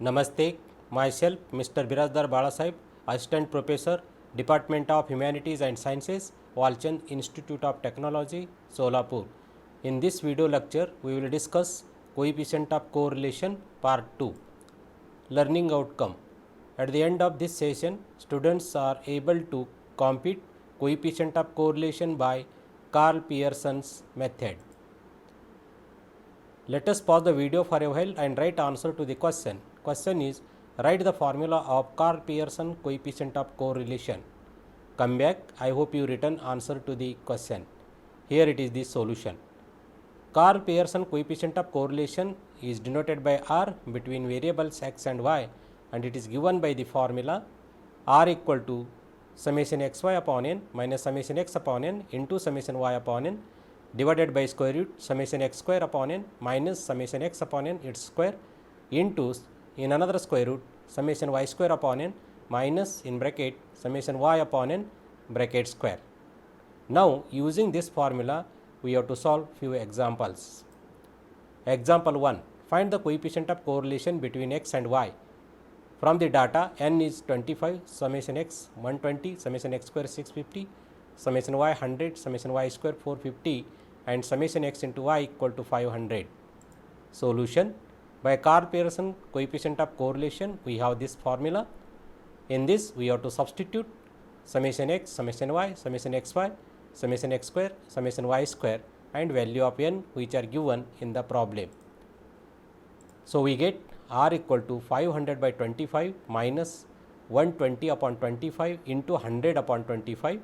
Namaste, myself Mr. Birazdar Balasahib, Assistant Professor, Department of Humanities and Sciences, Walchand Institute of Technology, Solapur. In this video lecture, we will discuss coefficient of correlation part 2, learning outcome. At the end of this session, students are able to compute coefficient of correlation by Karl Pearson's method. Let us pause the video for a while and write answer to the question. Question is, write the formula of Karl Pearson coefficient of correlation. Come back. I hope you written answer to the question. Here it is the solution. Karl Pearson coefficient of correlation is denoted by R between variables x and y, and it is given by the formula R equal to summation xy upon n minus summation x upon n into summation y upon n divided by square root summation x square upon n minus summation x upon n its square into in another square root summation y square upon n minus in bracket summation y upon n bracket square. Now using this formula we have to solve few examples. Example 1, find the coefficient of correlation between x and y. From the data, n is 25, summation x 120, summation x square 650, summation y 100, summation y square 450 and summation x into y equal to 500. Solution, by Karl Pearson coefficient of correlation we have this formula. In this we have to substitute summation x, summation y, summation xy, summation x square, summation y square and value of n which are given in the problem. So we get R equal to 500 by 25 minus 120 upon 25 into 100 upon 25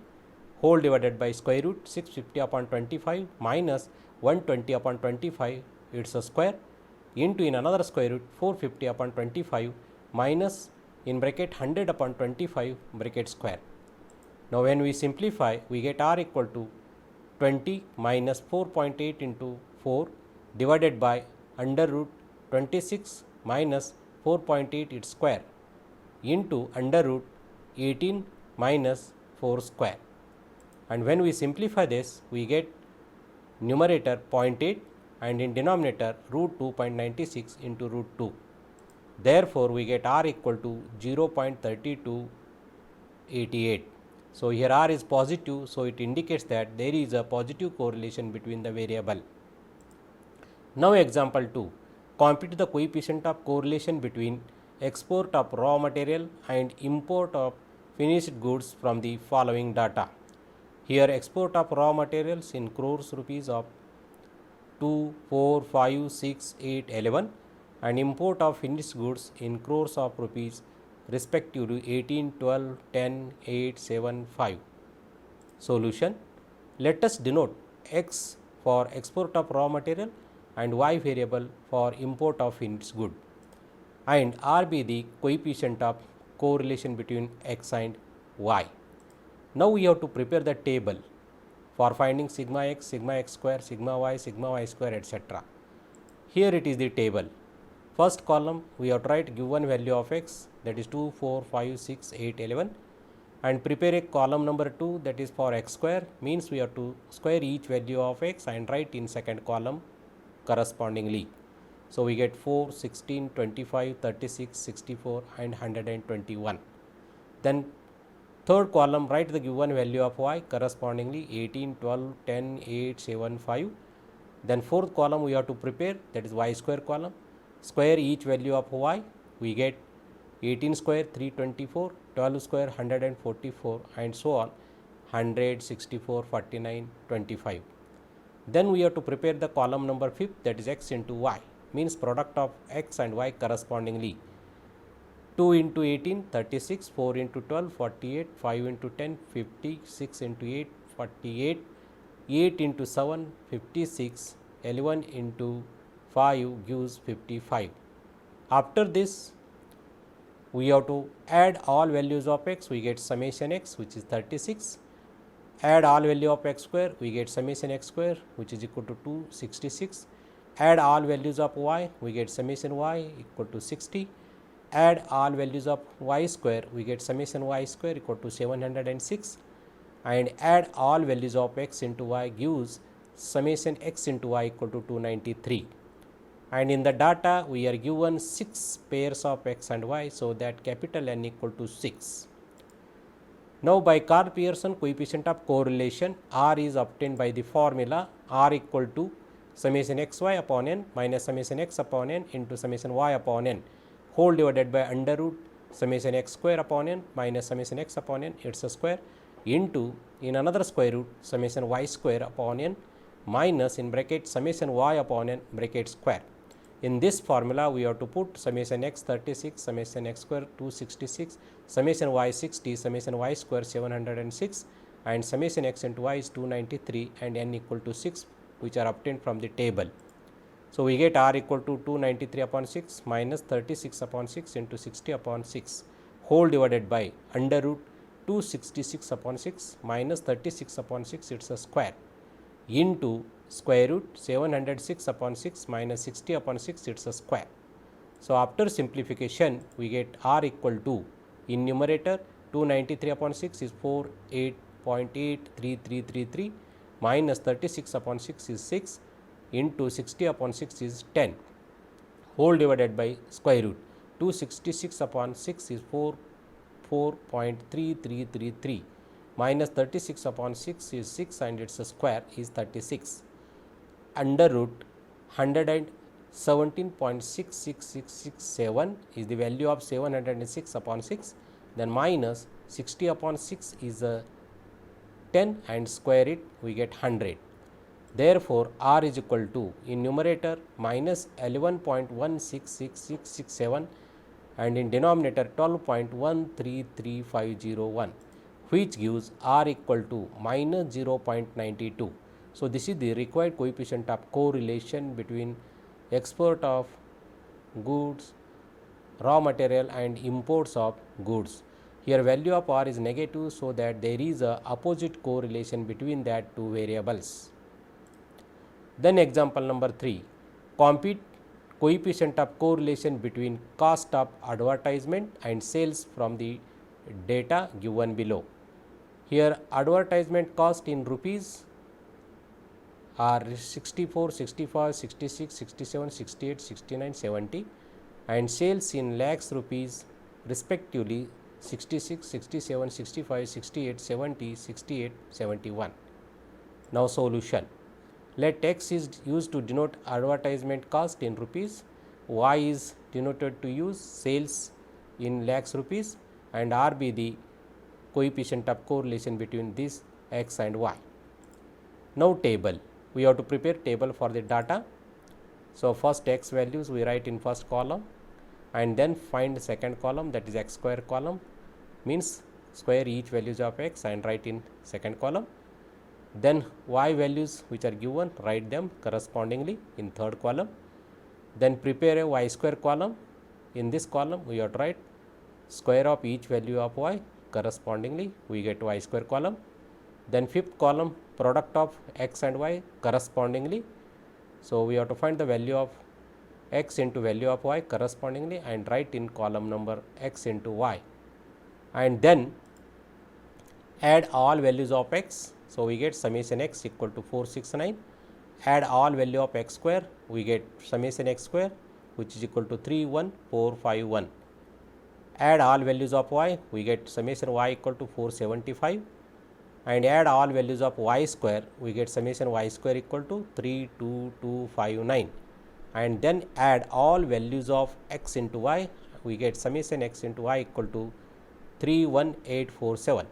whole divided by square root 650 upon 25 minus 120 upon 25 it's a square into in another square root 450 upon 25 minus in bracket 100 upon 25 bracket square. Now when we simplify we get R equal to 20 minus 4.8 into 4 divided by under root 26 minus 4.8 its square into under root 18 minus 4 square. And when we simplify this we get numerator 0.8 and in denominator root 2.96 into root 2. Therefore we get R equal to 0.3288. So here R is positive, so it indicates that there is a positive correlation between the variable. Now example 2, compute the coefficient of correlation between export of raw material and import of finished goods from the following data. Here export of raw materials in crores rupees of 2, 4, 5, 6, 8, 11 and import of finished goods in crores of rupees respectively 18, 12, 10, 8, 7, 5. Solution, let us denote x for export of raw material and y variable for import of finished good and R be the coefficient of correlation between x and y. Now we have to prepare the table for finding sigma x square, sigma y square etc. Here it is the table. First column we have to write given value of x, that is 2, 4, 5, 6, 8, 11 and prepare a column number 2, that is for x square, means we have to square each value of x and write in second column correspondingly. So we get 4, 16, 25, 36, 64 and 121. Then third column write the given value of y correspondingly 18, 12, 10, 8, 7, 5. Then fourth column we have to prepare, that is y square column, square each value of y, we get 18 square 324, 12 square 144 and so on 100, 64, 49, 25. Then we have to prepare the column number 5th, that is x into y, means product of x and y correspondingly. 2 into 18 36, 4 into 12 48, 5 into 10 50, 6 into 8 48, 8 into 7 56, 11 into 5 gives 55. After this we have to add all values of x, we get summation x which is 36, add all value of x square, we get summation x square which is equal to 266, add all values of y, we get summation y equal to 60, add all values of y square, we get summation y square equal to 706 and add all values of x into y gives summation x into y equal to 293. and in the data we are given 6 pairs of x and y, so that capital N equal to 6. Now, by Karl Pearson coefficient of correlation, R is obtained by the formula R equal to summation x y upon n minus summation x upon n into summation y upon n whole divided by under root summation x square upon n minus summation x upon n its a square into in another square root summation y square upon n minus in bracket summation y upon n bracket square. In this formula, we have to put summation x 36, summation x square 266, summation y 60, summation y square 706, and summation x into y is 293 and n equal to 6, which are obtained from the table. So, we get R equal to 293 upon 6 minus 36 upon 6 into 60 upon 6 whole divided by under root 266 upon 6 minus 36 upon 6, it is a square, into square root 706 upon 6 minus 60 upon 6, it is a square. So, after simplification we get R equal to in numerator 293 upon 6 is 48.83333 minus 36 upon 6 is 6 into 60 upon 6 is 10 whole divided by square root 266 upon 6 is 4.3333 minus 36 upon 6 is 6 and its square is 36 under root 117.66667 is the value of 706 upon 6, then minus 60 upon 6 is 10 and square it we get 100. Therefore, R is equal to in numerator minus 11.166667 and in denominator 12.133501, which gives R equal to minus 0.92. So, this is the required coefficient of correlation between export of goods, raw material and imports of goods. Here value of R is negative, so that there is a opposite correlation between that two variables. Then example number 3, compute coefficient of correlation between cost of advertisement and sales from the data given below. Here advertisement cost in rupees are 64, 65, 66, 67, 68, 69, 70 and sales in lakhs rupees respectively 66, 67, 65, 68, 70, 68, 71. Now solution. Let x is used to denote advertisement cost in rupees, y is denoted to use sales in lakhs rupees and r be the coefficient of correlation between this x and y. Now table. We have to prepare table for the data. So, first x values we write in first column and then find second column, that is x square column, means square each values of x and write in second column. Then y values which are given, write them correspondingly in third column. Then prepare a y square column. In this column we have to write square of each value of y, correspondingly we get y square column. Then fifth column product of x and y correspondingly. So, we have to find the value of x into value of y correspondingly and write in column number x into y, and then add all values of x. So, we get summation x equal to 469, add all value of x square, we get summation x square which is equal to 31451, add all values of y, we get summation y equal to 475 and add all values of y square, we get summation y square equal to 32259 and then add all values of x into y, we get summation x into y equal to 31847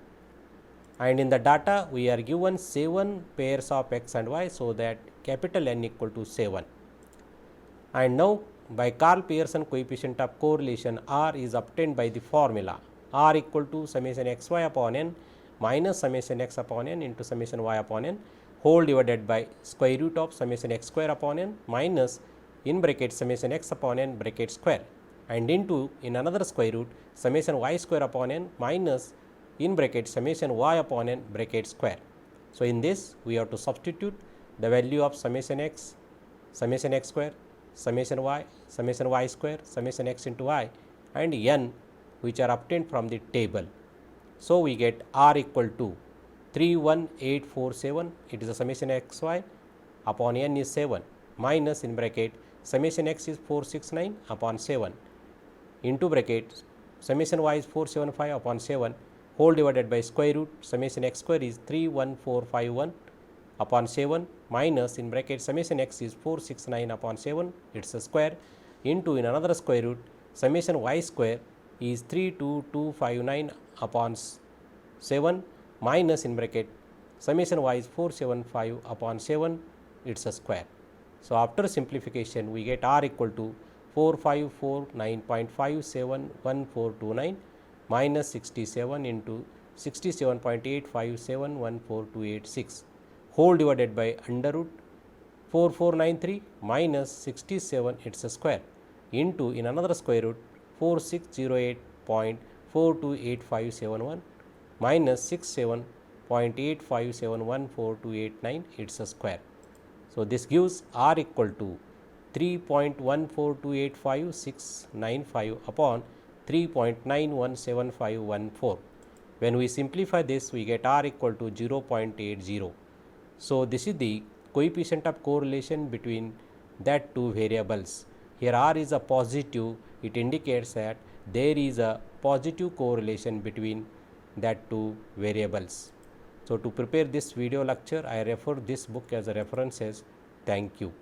and in the data we are given 7 pairs of x and y, so that capital N equal to 7. And now by Karl Pearson coefficient of correlation, R is obtained by the formula R equal to summation x y upon n minus summation x upon n into summation y upon n whole divided by square root of summation x square upon n minus in bracket summation x upon n bracket square and into in another square root summation y square upon n minus in bracket summation y upon n bracket square. So, in this we have to substitute the value of summation x square, summation y square, summation x into y and n which are obtained from the table. So, we get R equal to 31847, it is a summation x y upon n is 7 minus in bracket summation x is 469 upon 7 into bracket summation y is 475 upon 7 whole divided by square root summation x square is 31451 upon 7 minus in bracket summation x is 469 upon 7 it's a square into in another square root summation y square is 32259 upon 7 minus in bracket summation y is 475 upon 7 it's a square. So after simplification we get r equal to 4549.571429 minus 67 into 67.8571426 whole divided by under root 4493 minus 67 it's a square into in another square root 4608.428571 minus 67.8571429 it's a square. So this gives r equal to 3.14285,695 upon 3.917514. When we simplify this we get r equal to 0.80. So this is the coefficient of correlation between that two variables. Here r is a positive, it indicates that there is a positive correlation between that two variables. So to prepare this video lecture I refer this book as a references. Thank you.